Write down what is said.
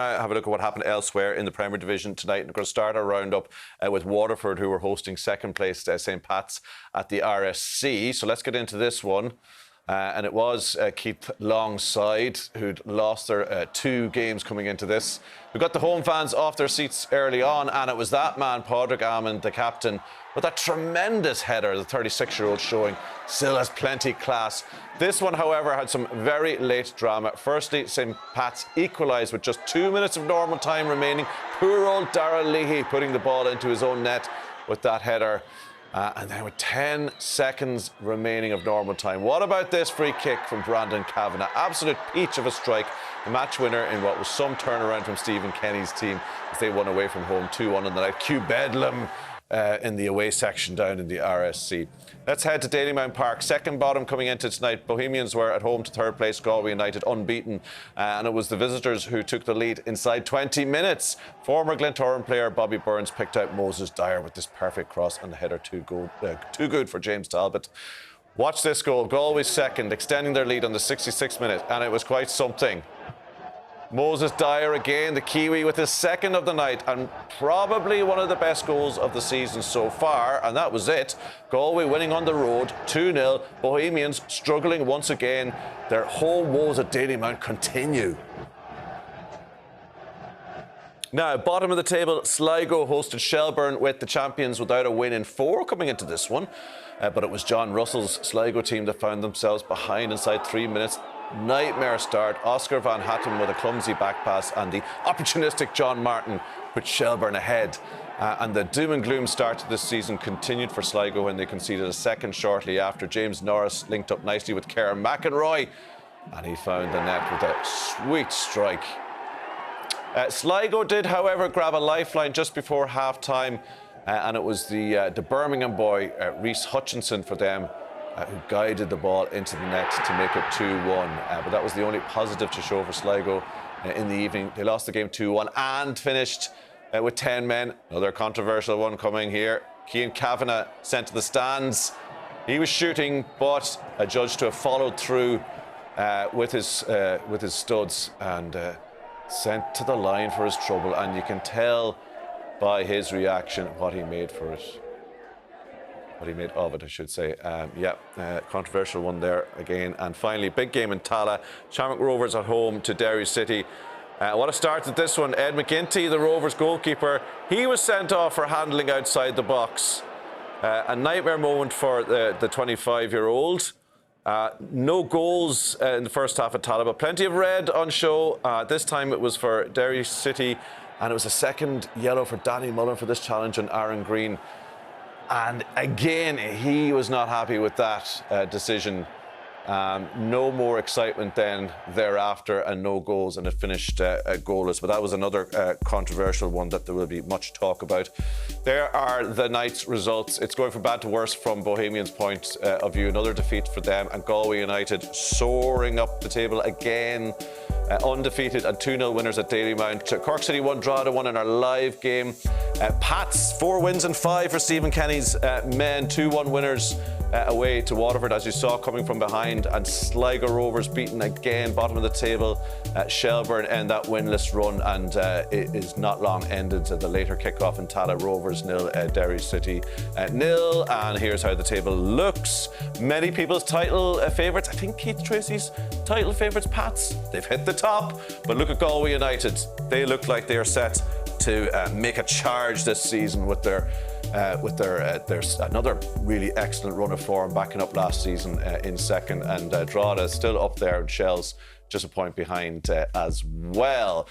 Have a look at what happened elsewhere in the Premier Division tonight. We're going to start our roundup with Waterford, who were hosting second place St. Pat's at the RSC. So let's get into this one. And it was 𝗥𝗢𝗨𝗡𝗗𝗏 side who'd lost their 2 games coming into this. We got the home fans off their seats early on, and it was that man, 𝗔𝗥𝗢𝗨𝗡𝗗𝗏, the captain, with that tremendous header, the 36-year-old showing still has plenty class. This one, however, had some very late drama. Firstly, St. Pat's equalised with just 2 minutes of normal time remaining. Poor old 𝗔𝗥𝗢𝗨𝗡𝗗𝗏 putting the ball into his own net with that header. And then with 10 seconds remaining of normal time. What about this free kick from Brandon Kavanagh? Absolute peach of a strike. The match winner in what was some turnaround from Stephen Kenny's team as they won away from home 2-1 in the night. 𝗥𝗢𝗡𝗨𝗡𝗗𝗏 in the away section down in the RSC. Let's head to Dalymount Park. Second bottom coming into tonight. Bohemians were at home to third place Galway United, unbeaten. And it was the visitors who took the lead inside 20 minutes. Former Glentoran player Bobby Burns picked out Moses Dyer with this perfect cross and the header too good for James Talbot. Watch this goal. Galway second, extending their lead on the 66th minute. And it was quite something. Moses Dyer again, the Kiwi, with his second of the night and probably one of the best goals of the season so far, and that was it. Galway winning on the road, 2-0. Bohemians struggling once again. Their home woes at Dalymount continue. Now, bottom of the table, Sligo hosted Shelbourne with the champions without a win in 4 coming into this one. But it was John Russell's Sligo team that found themselves behind inside 3 minutes. Nightmare start. Oscar Van Hattem with a clumsy back pass, and the opportunistic John Martin put Shelbourne ahead. And the doom and gloom start to this season continued for Sligo when they conceded a second shortly after. James Norris linked up nicely with Ciaran McEnroy, and he found the net with a sweet strike. Sligo did, however, grab a lifeline just before half-time, and it was the Birmingham boy, Rhys Hutchinson, for them, who guided the ball into the net to make it 2-1. But that was the only positive to show for Sligo in the evening. They lost the game 2-1 and finished with 10 men. Another controversial one coming here. Cian Kavanagh sent to the stands. He was shooting, but adjudged to have followed through with his studs and sent to the line for his trouble. And you can tell by his reaction what he made for it. What he made of it, I should say. Controversial one there again. And finally, big game in Tallaght. Shamrock Rovers at home to Derry City. What a start at this one. Ed McGinty, the Rovers goalkeeper, he was sent off for handling outside the box. A nightmare moment for the 25-year-old. No goals in the first half of Tallaght, but plenty of red on show. This time it was for Derry City, and it was a second yellow for Danny Mullen for this challenge on Aaron Green. And again, he was not happy with that decision. No more excitement then thereafter, and no goals, and it finished goalless. But that was another controversial one that there will be much talk about. There are the night's results. It's going from bad to worse from Bohemians' point of view. Another defeat for them, and Galway United soaring up the table again. Undefeated and 2-0 winners at Dalymount. Cork City 1, Drogheda 1 in our live game. Pats 4 wins and 5 for Stephen Kenny's men. 2-1 winners away to Waterford, as you saw, coming from behind. And Sligo Rovers beaten again, bottom of the table. Shelbourne end that winless run, and it is not long ended. The later kick-off in Tallaght. Rovers 0, Derry City 0. And here's how the table looks. Many people's title favourites. I think Keith Tracy's title favourites, Pats. They've hit the top. But look at Galway United. They look like they are set to make a charge this season with their another really excellent run of form, backing up last season in second, and Drogheda still up there, and Shells just a point behind as well.